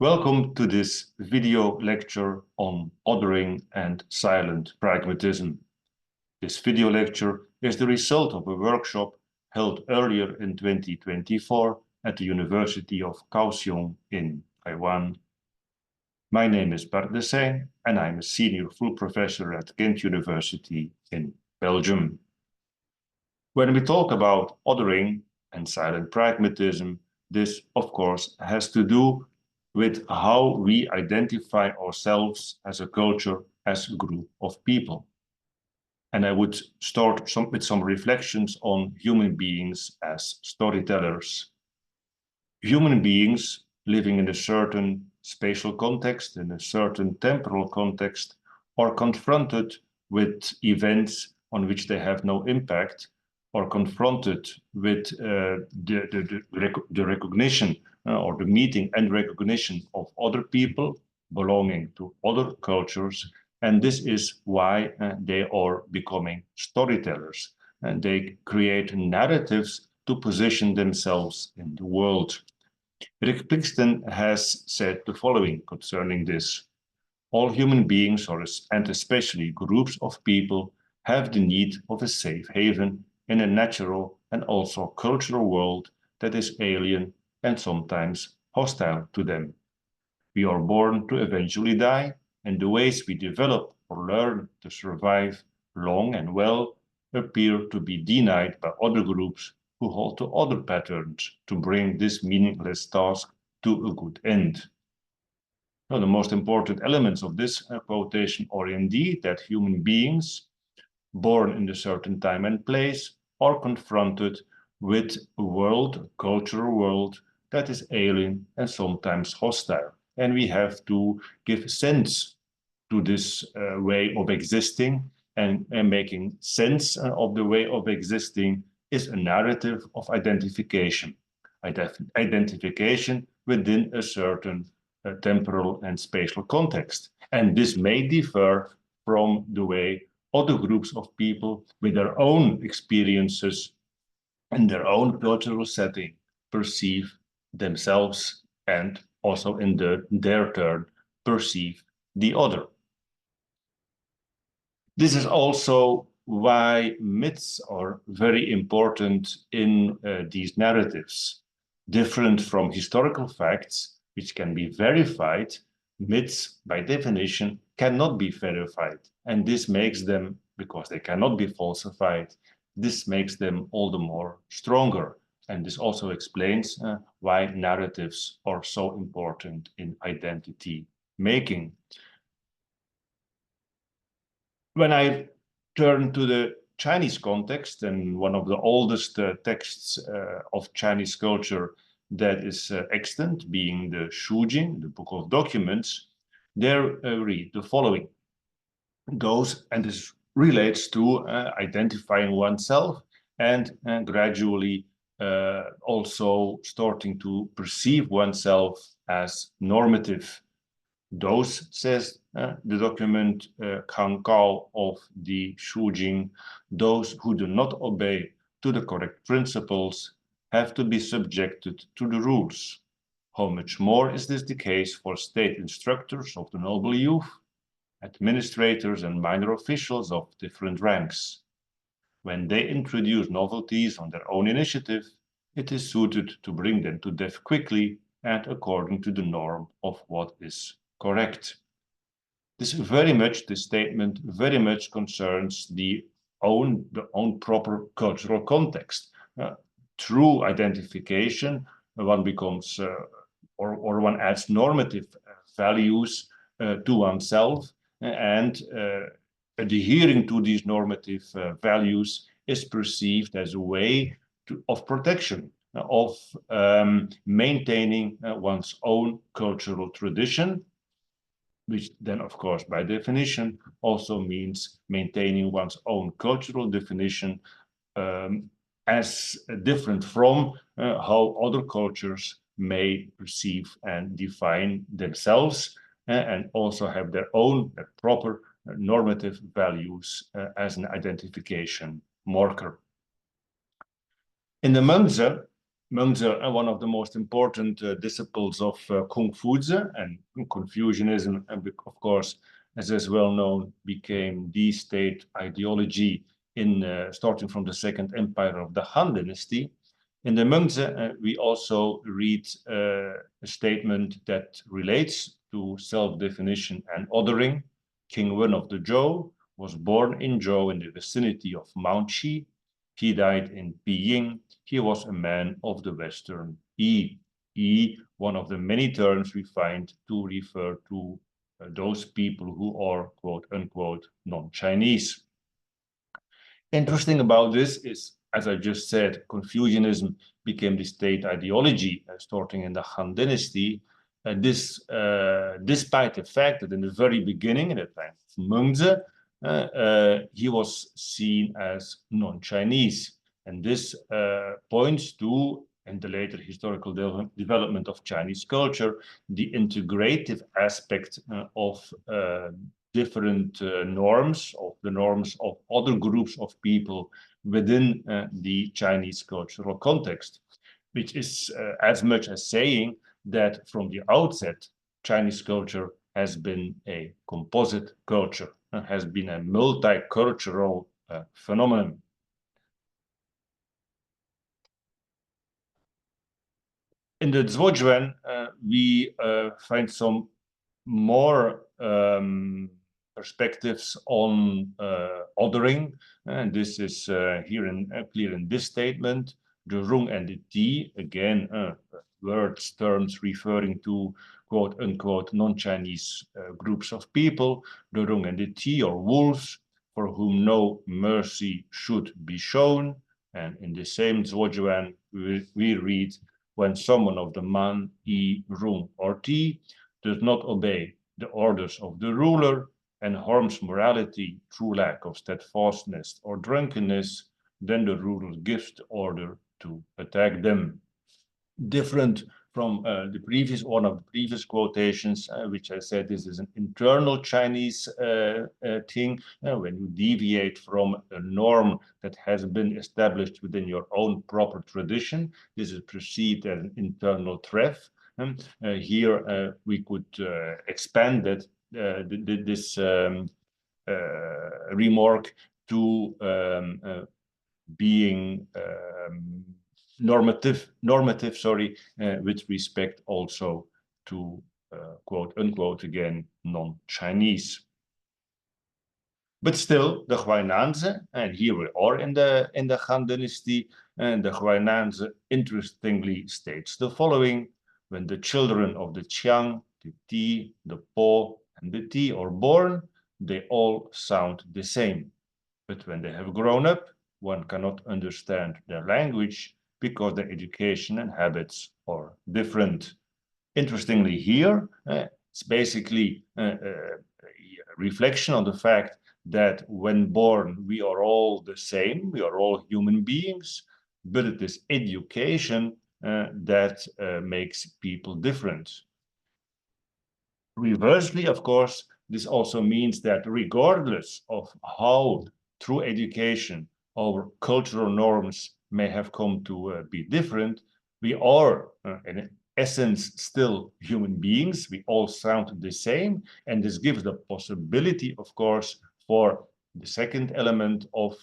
Welcome to this video lecture on othering and silent pragmatism. This video lecture is the result of a workshop held earlier in 2024 at the University of Kaohsiung in Taiwan. My name is Bart Dessein, and I'm a senior full professor at Ghent University in Belgium. When we talk about othering and silent pragmatism, this, of course, has to do with how we identify ourselves as a culture, as a group of people. And I would start with some reflections on human beings as storytellers. Human beings living in a certain spatial context, in a certain temporal context, are confronted with events on which they have no impact, or confronted with the recognition or the meeting and recognition of other people belonging to other cultures. And this is why they are becoming storytellers. And they create narratives to position themselves in the world. Rick Plixton has said the following concerning this. All human beings, and especially groups of people, have the need of a safe haven in a natural and also cultural world that is alien and sometimes hostile to them. We are born to eventually die, and the ways we develop or learn to survive long and well appear to be denied by other groups who hold to other patterns to bring this meaningless task to a good end. Now, the most important elements of this quotation are indeed that human beings born in a certain time and place are confronted with a world, a cultural world, that is alien and sometimes hostile. And we have to give sense to this way of existing, and making sense of the way of existing is a narrative of identification. Identification within a certain temporal and spatial context. And this may differ from the way other groups of people with their own experiences and their own cultural setting perceive themselves, and also in their turn perceive the other. This is also why myths are very important in these narratives. Different from historical facts, which can be verified, myths, by definition, cannot be verified. And this makes them, because they cannot be falsified, this makes them all the more stronger. And this also explains why narratives are so important in identity making. When I turn to the Chinese context, and one of the oldest texts of Chinese culture that is extant, being the Shujing, the Book of Documents, there read the following. And this relates to identifying oneself and gradually also starting to perceive oneself as normative. Those, says the document Kang Kao of the Shujing, those who do not obey to the correct principles have to be subjected to the rules. How much more is this the case for state instructors of the noble youth, administrators and minor officials of different ranks? When they introduce novelties on their own initiative, it is suited to bring them to death quickly and according to the norm of what is correct. This statement very much concerns the own proper cultural context. Through identification, one becomes, or one adds normative values to oneself, and adhering to these normative values is perceived as a way of protection, of maintaining one's own cultural tradition, which then, of course, by definition, also means maintaining one's own cultural definition as different from how other cultures may perceive and define themselves, and also have their own proper normative values as an identification marker. In the Mengzi, Mengzi, one of the most important disciples of Confucius, and Confucianism, of course, as is well known, became the state ideology in starting from the Second Empire of the Han Dynasty. In the Mengzi, we also read a statement that relates to self-definition and othering. King Wen of the Zhou was born in Zhou in the vicinity of Mount Qi. He died in Piying. He was a man of the Western Yi. Yi, one of the many terms we find to refer to those people who are, quote unquote, non-Chinese. Interesting about this is, as I just said, Confucianism became the state ideology starting in the Han Dynasty. Despite the fact that in the very beginning, at the time of Mengzi, he was seen as non-Chinese. And this points to, in the later historical development of Chinese culture, the integrative aspect of different norms, of the norms of other groups of people within the Chinese cultural context, which is as much as saying that from the outset, Chinese culture has been a composite culture, has been a multicultural phenomenon. In the Zhuojuan, we find some more perspectives on othering, and this is here clear in this statement. The Rung and the Ti, again, words, terms referring to quote unquote non-Chinese groups of people. The Rung and the Ti, or wolves, for whom no mercy should be shown. And in the same Zhuojuan, we read, when someone of the Man, Yi, Rung, or Ti does not obey the orders of the ruler and harms morality through lack of steadfastness or drunkenness, then the ruler gives the order to attack them. Different from the previous one of the previous quotations, which I said this is an internal Chinese thing. When you deviate from a norm that has been established within your own proper tradition, this is perceived as an internal threat. Here we could expand that this remark to being normative, with respect also to quote unquote again non-Chinese. But still, the Huainanzi, and here we are in the Han Dynasty, and the Huainanzi interestingly states the following: when the children of the Qiang, the Ti, the Po, and the Ti are born, they all sound the same. But when they have grown up, one cannot understand their language because their education and habits are different. Interestingly here, it's basically a reflection on the fact that when born, we are all the same, we are all human beings, but it is education that makes people different. Reversely, of course, this also means that regardless of how, through education, our cultural norms may have come to be different, we are, in essence, still human beings. We all sound the same, and this gives the possibility, of course, for the second element of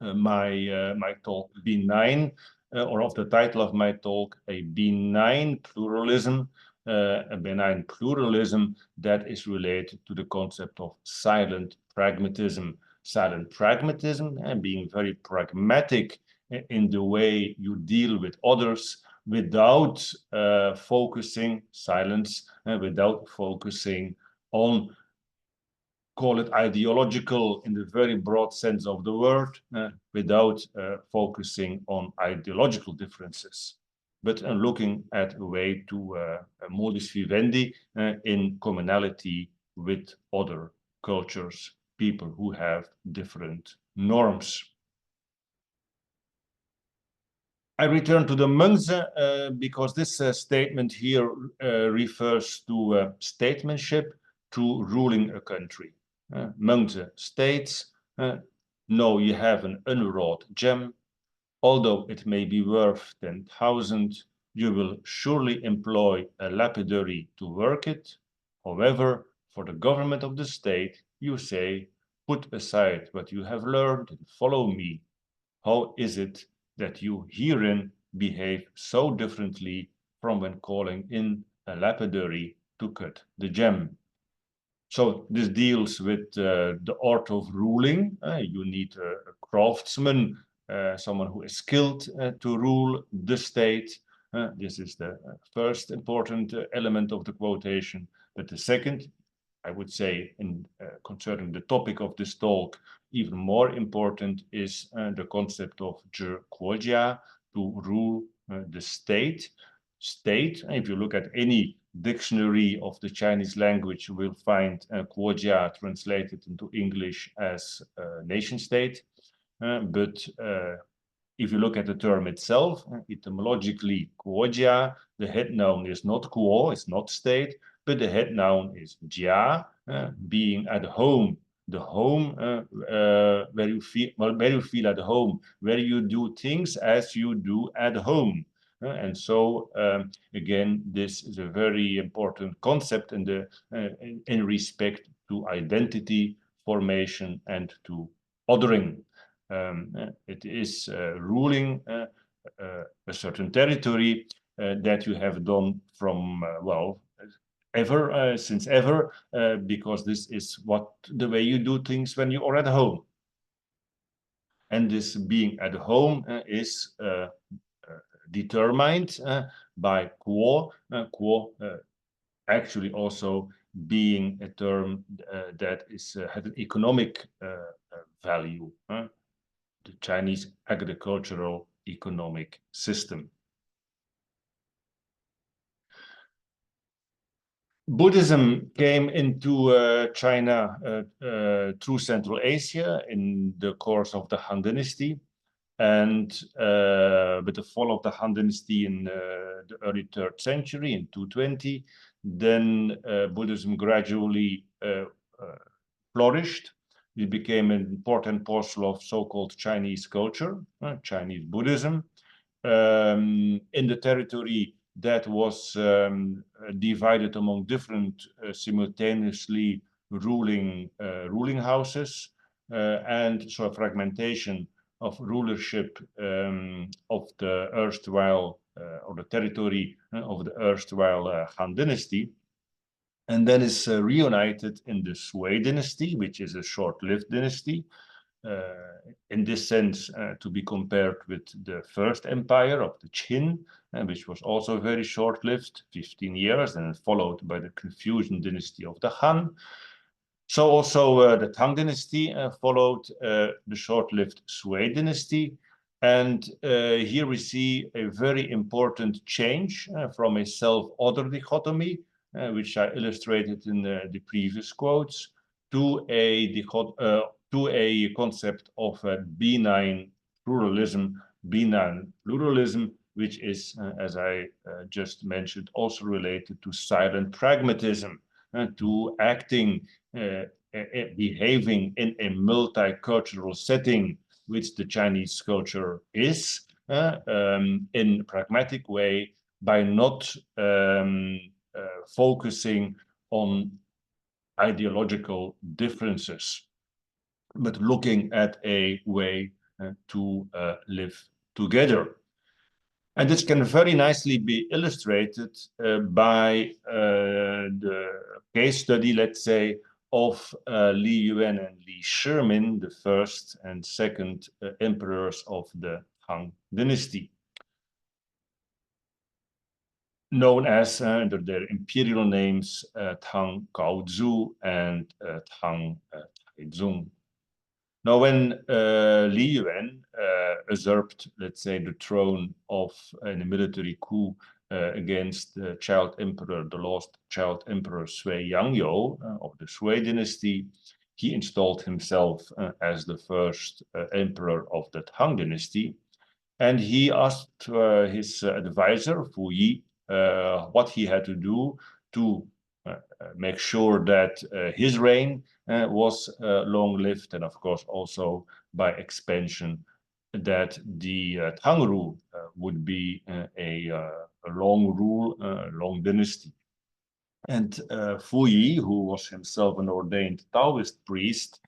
my talk, benign, or of the title of my talk, a benign pluralism, a benign pluralism that is related to the concept of silent pragmatism. Silent pragmatism and being very pragmatic in the way you deal with others without focusing, silence, without focusing on, call it ideological in the very broad sense of the word, without focusing on ideological differences, but looking at a way to modus vivendi in commonality with other cultures, people who have different norms. I return to the Mengzi because this statement here refers to statesmanship, to ruling a country. Mengzi states, no, you have an unwrought gem. Although it may be worth 10,000, you will surely employ a lapidary to work it. However, for the government of the state, you say, put aside what you have learned and follow me. How is it that you herein behave so differently from when calling in a lapidary to cut the gem? So this deals with the art of ruling. You need a craftsman, someone who is skilled to rule the state. This is the first important element of the quotation. But the second, I would say, concerning the topic of this talk, even more important is the concept of Kuojia, to rule the state. State, if you look at any dictionary of the Chinese language, you will find Kuojia translated into English as nation state. But if you look at the term itself, etymologically, Kuojia, the head noun is not Kuo, it's not state, but the head noun is Jia, being at home. The home where you feel at home, where you do things as you do at home. And so, again, this is a very important concept in respect to identity formation and to othering. It is ruling a certain territory that you have done from, since ever, because this is the way you do things when you are at home. And this being at home is determined by Kuo. Kuo actually also being a term that has an economic value, the Chinese agricultural economic system. Buddhism came into China through Central Asia in the course of the Han Dynasty. And with the fall of the Han Dynasty in the early 3rd century, in 220, then Buddhism gradually flourished. It became an important parcel of so-called Chinese culture, Chinese Buddhism, in the territory that was divided among different simultaneously ruling houses, and so a fragmentation of rulership of the erstwhile, or the territory of the erstwhile Han Dynasty, and then is reunited in the Sui Dynasty, which is a short-lived dynasty, in this sense to be compared with the First Empire of the Qin, which was also very short-lived, 15 years, and followed by the Confucian dynasty of the Han. So also the Tang Dynasty followed the short-lived Sui Dynasty. And here we see a very important change from a self-other dichotomy, which I illustrated in the previous quotes, to a concept of benign pluralism, which is, as I just mentioned, also related to silent pragmatism, to acting, behaving in a multicultural setting, which the Chinese culture is, in a pragmatic way, by not focusing on ideological differences, but looking at a way to live together. And this can very nicely be illustrated by the case study, let's say, of Li Yuan and Li Shimin, the first and second emperors of the Han Dynasty, known as, under their imperial names, Tang Gaozu and Tang Taizong. Now, when Li Yuan usurped, let's say, the throne in a military coup against the child emperor, the lost child emperor Sui Yangyou of the Sui dynasty, he installed himself as the first emperor of the Tang dynasty, and he asked his advisor Fu Yi what he had to do to make sure that his reign was long-lived, and of course also by expansion that the Tang rule would be a long rule, long dynasty. And Fu Yi, who was himself an ordained Taoist priest,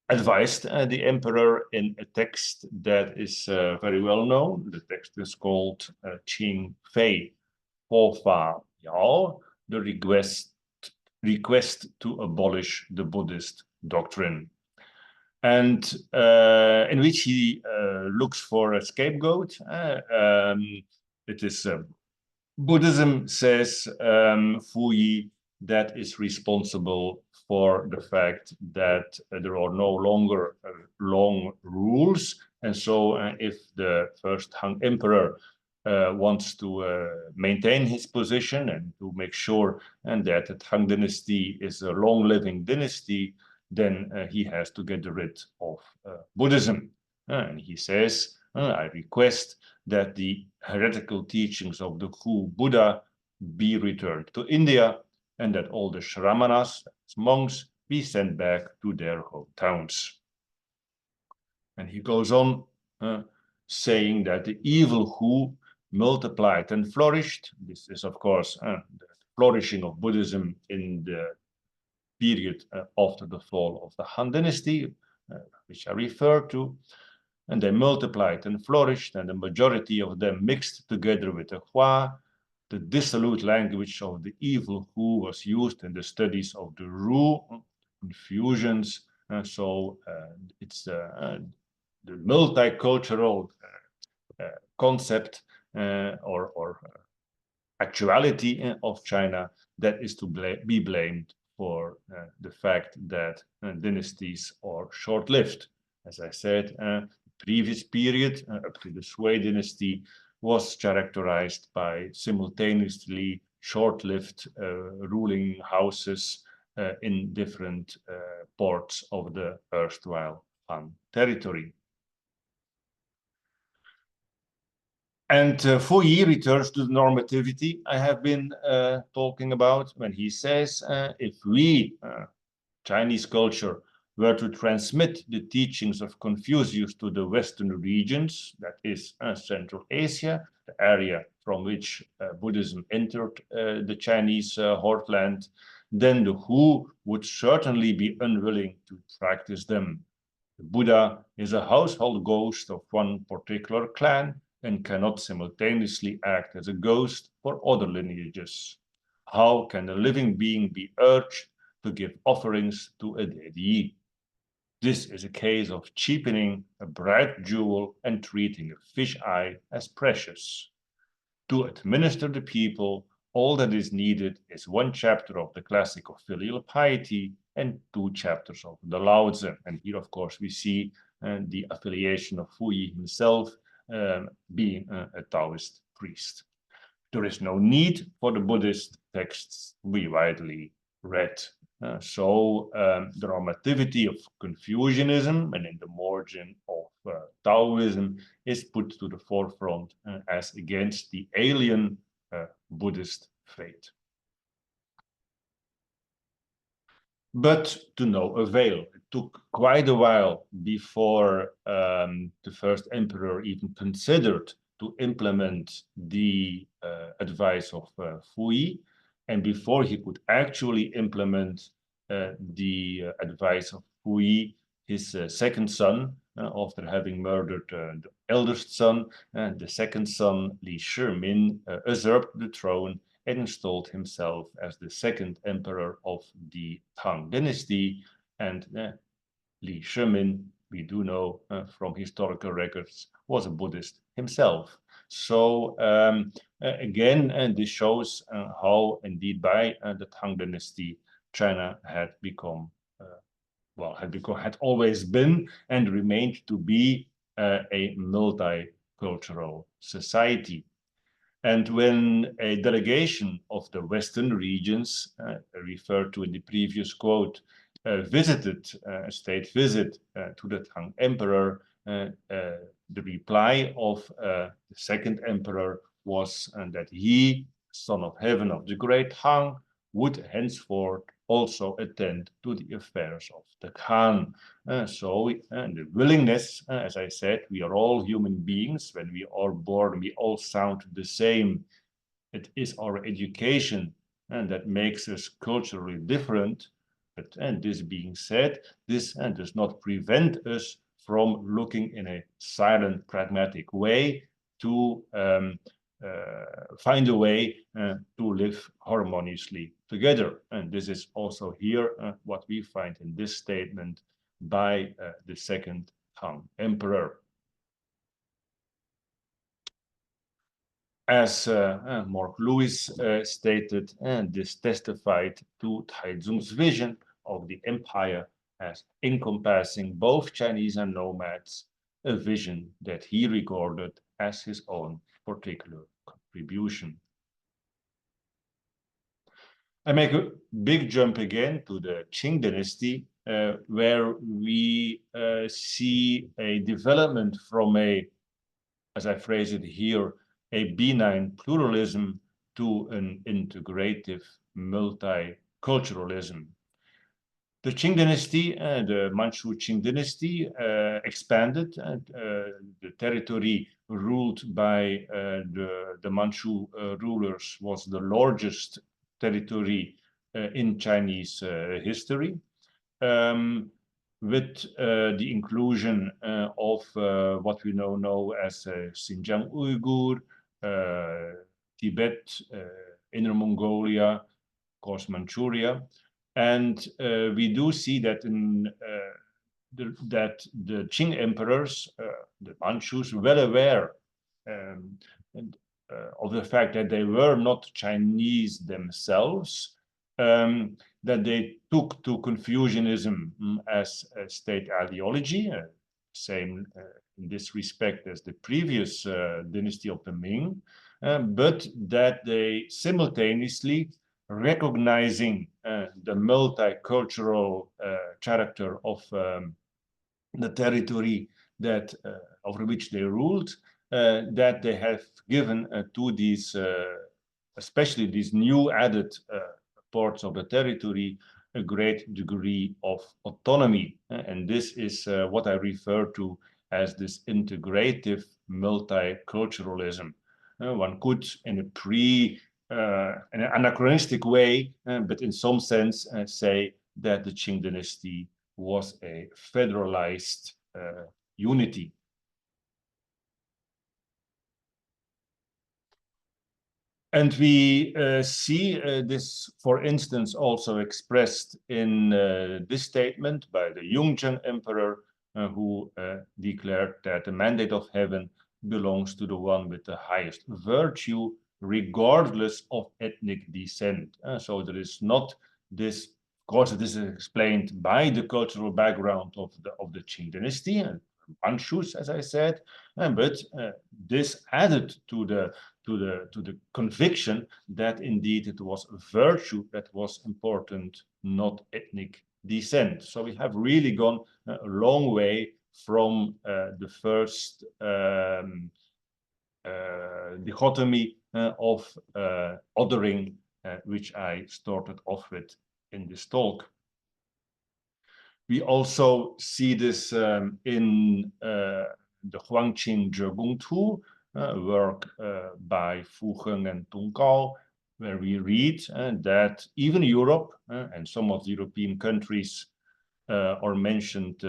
advised the emperor in a text that is very well known. The text is called Qing Fei Ho Fa Yao, the request to abolish the Buddhist doctrine, and in which he looks for a scapegoat. It is Buddhism, says Fu Yi, that is responsible for the fact that there are no longer long rules. And so if the first Han Emperor wants to maintain his position and to make sure that the Tang dynasty is a long-living dynasty, then he has to get rid of Buddhism. And he says, I request that the heretical teachings of the Hu Buddha be returned to India, and that all the Shramanas, monks, be sent back to their hometowns. And he goes on saying that the evil Hu multiplied and flourished. This is, of course, the flourishing of Buddhism in the period after the fall of the Han Dynasty, which I referred to. And they multiplied and flourished, and the majority of them mixed together with the Hua. The dissolute language of the evil Hu was used in the studies of the Ru, Confucians. So it's the multicultural concept or actuality of China that is to be blamed for the fact that dynasties are short-lived. As I said, the previous period, up to the Sui dynasty, was characterized by simultaneously short-lived ruling houses in different parts of the erstwhile Han territory. And Fu Yi returns to the normativity I have been talking about when he says, if we, Chinese culture, were to transmit the teachings of Confucius to the Western regions, that is Central Asia, the area from which Buddhism entered the Chinese heartland, then the Hu would certainly be unwilling to practice them. The Buddha is a household ghost of one particular clan and cannot simultaneously act as a ghost for other lineages. How can a living being be urged to give offerings to a deity? This is a case of cheapening a bright jewel and treating a fish eye as precious. To administer the people, all that is needed is one chapter of the classic of filial piety and 2 chapters of the Lao Tzu. And here, of course, we see the affiliation of Fu Yi himself being a Taoist priest. There is no need for the Buddhist texts to be widely read. So the normativity of Confucianism and in the margin of Taoism is put to the forefront as against the alien Buddhist faith. But to no avail. It took quite a while before the first emperor even considered to implement the advice of Fu Yi, and before he could actually implement the advice of Fu Yi, his second son, after having murdered the eldest son, the second son, Li Shimin, usurped the throne and installed himself as the second emperor of the Tang dynasty. And Li Shimin, we do know from historical records, was a Buddhist himself. So again, this shows how indeed by the Tang dynasty, China had become, had always been and remained to be a multicultural society. And when a delegation of the Western regions, referred to in the previous quote, visited a state visit to the Tang Emperor, the reply of the second emperor was that he, son of heaven of the great Han, would henceforth also attend to the affairs of the Khan. The willingness, as I said, we are all human beings. When we are born, we all sound the same. It is our education that makes us culturally different. But this being said, this does not prevent us from looking in a silent, pragmatic way to find a way to live harmoniously together. And this is also here what we find in this statement by the second Han Emperor. As Mark Lewis stated, this testified to Taizong's vision of the empire as encompassing both Chinese and nomads, a vision that he regarded as his own particular contribution. I make a big jump again to the Qing dynasty, where we see a development from a, as I phrase it here, a benign pluralism to an integrative multiculturalism. The Qing dynasty, the Manchu Qing dynasty, expanded. The territory ruled by the Manchu rulers was the largest territory in Chinese history. With the inclusion of what we now know as Xinjiang Uyghur, Tibet, Inner Mongolia, of course Manchuria, and we do see that that the Qing emperors, the Manchus, well aware of the fact that they were not Chinese themselves, that they took to Confucianism as a state ideology, same in this respect as the previous dynasty of the Ming, but that they simultaneously, recognizing the multicultural character of the territory that over which they ruled, that they have given to these, especially these new added parts of the territory, a great degree of autonomy. And this is what I refer to as this integrative multiculturalism. One could, in an anachronistic way, but in some sense, say that the Qing dynasty was a federalized unity. And we see this, for instance, also expressed in this statement by the Yongzheng emperor, who declared that the mandate of heaven belongs to the one with the highest virtue, regardless of ethnic descent. So there is not this, of course, this is explained by the cultural background of the Qing dynasty, and Manchus, as I said, but this added to the conviction that indeed it was virtue that was important, not ethnic descent. So we have really gone a long way from the first dichotomy of othering, which I started off with in this talk. We also see this in the Huangqing Zhegong Tu work by Fu Heng and Dong Gao, where we read that even Europe and some of the European countries are mentioned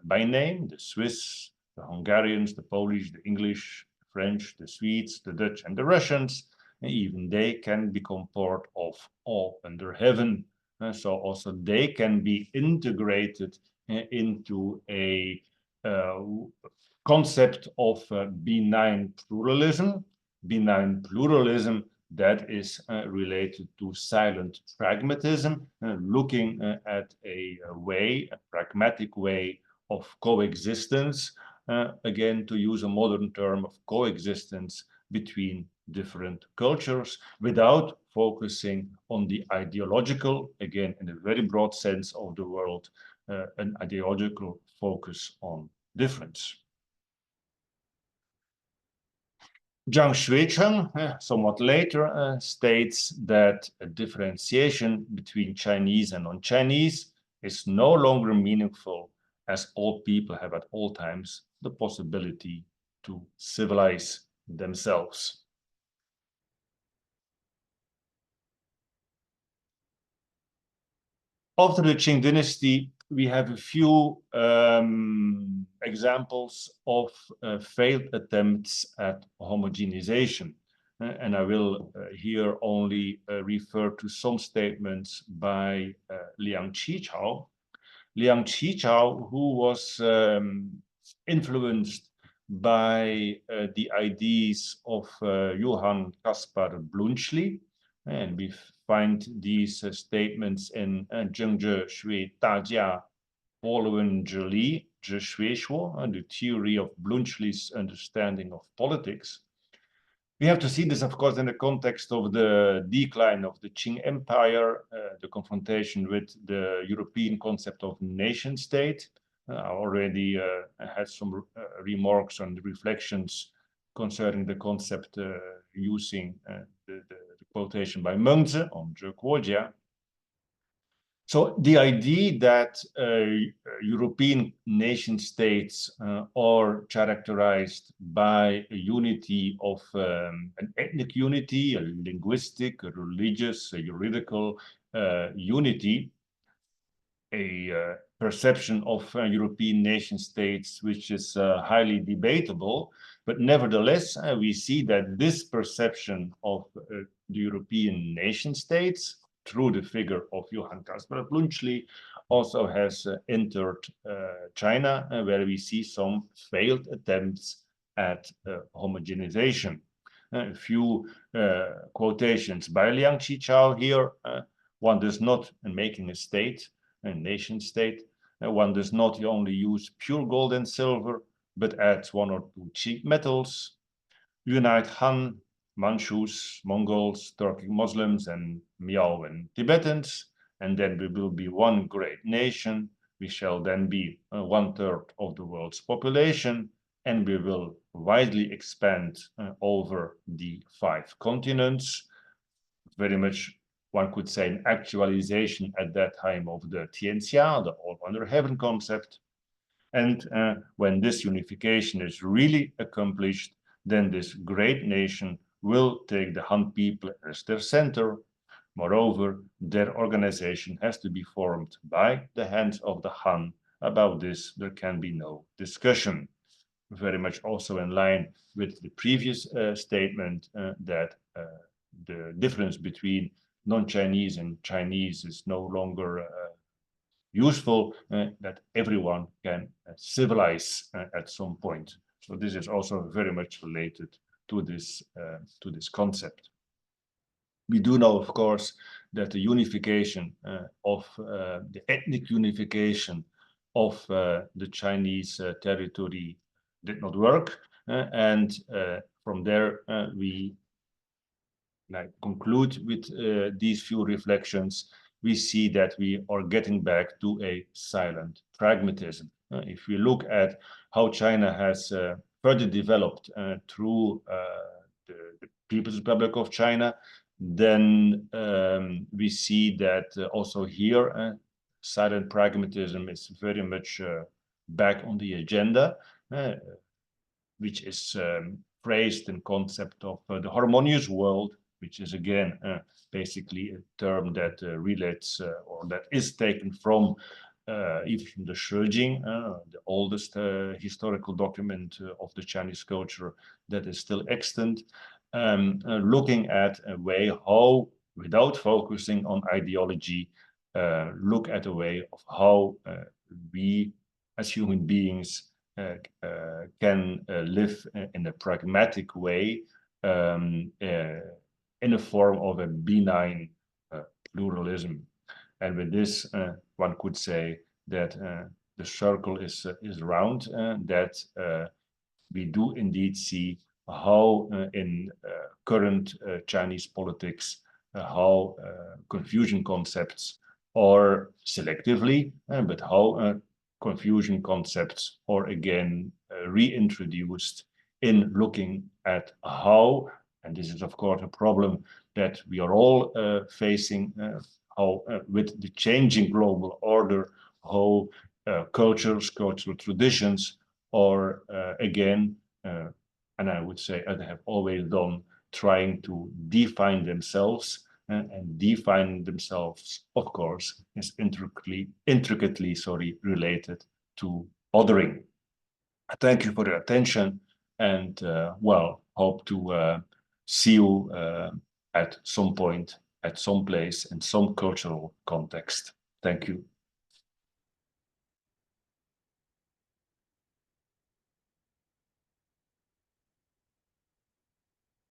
by name: the Swiss, the Hungarians, the Polish, the English, the French, the Swedes, the Dutch, and the Russians. And even they can become part of all under heaven. So also they can be integrated into a concept of benign pluralism. Benign pluralism that is related to silent pragmatism, looking at a pragmatic way of coexistence, again, to use a modern term, of coexistence between different cultures without focusing on the ideological, again, in a very broad sense of the word, an ideological focus on difference. Zhang Xuecheng, somewhat later, states that a differentiation between Chinese and non-Chinese is no longer meaningful, as all people have at all times the possibility to civilize themselves. After the Qing dynasty, we have a few examples of failed attempts at homogenization. And I will here only refer to some statements by Liang Qichao. Liang Qichao, who was influenced by the ideas of Johann Caspar Bluntschli, and we find these statements in Zheng Zhe Shui Dajia Following Zhili Zhe Shui Shuo, the theory of Bluntschli's understanding of politics. We have to see this, of course, in the context of the decline of the Qing Empire, the confrontation with the European concept of nation state. I already had some remarks and reflections concerning the concept using the quotation by Mengzi on Zhe Guojia. So the idea that European nation states are characterized by a unity of an ethnic unity, a linguistic, a religious, a juridical unity, a perception of European nation states which is highly debatable, but nevertheless we see that this perception of the European nation states through the figure of Johann Caspar Bluntschli also has entered China, where we see some failed attempts at homogenization. A few quotations by Liang Qichao here. One does not, in making a state, a nation state, one does not only use pure gold and silver, but adds one or two cheap metals, unite Han, Manchus, Mongols, Turkic Muslims, and Miao and Tibetans, and then we will be one great nation. We shall then be 1/3 of the world's population, and we will widely expand over the 5 continents. Very much, one could say, an actualization at that time of the Tianxia, the all under heaven concept. And when this unification is really accomplished, then this great nation will take the Han people as their center. Moreover, their organization has to be formed by the hands of the Han. About this, there can be no discussion. Very much also in line with the previous statement that the difference between non-Chinese and Chinese is no longer useful, that everyone can civilize at some point. So this is also very much related to this concept. We do know, of course, that the unification of the ethnic unification of the Chinese territory did not work, and from there we conclude with these few reflections. We see that we are getting back to a silent pragmatism. If we look at how China has further developed through the People's Republic of China, then we see that also here silent pragmatism is very much back on the agenda, which is phrased in concept of the harmonious world, which is again basically a term that relates or that is taken from even from the Shijing, the oldest historical document of the Chinese culture that is still extant, looking at a way how, without focusing on ideology, look at a way of how we as human beings can live in a pragmatic way, in a form of a benign pluralism. And with this, one could say that the circle is round, that we do indeed see how in current Chinese politics, how Confucian concepts are selectively, but how Confucian concepts are again reintroduced in looking at how, and this is of course a problem that we are all facing, how with the changing global order, how cultures, cultural traditions are again, and I would say, as they have always done, trying to define themselves, and define themselves, of course, is intricately related to othering. Thank you for your attention, and well, hope to see you at some point, at some place, in some cultural context. Thank you.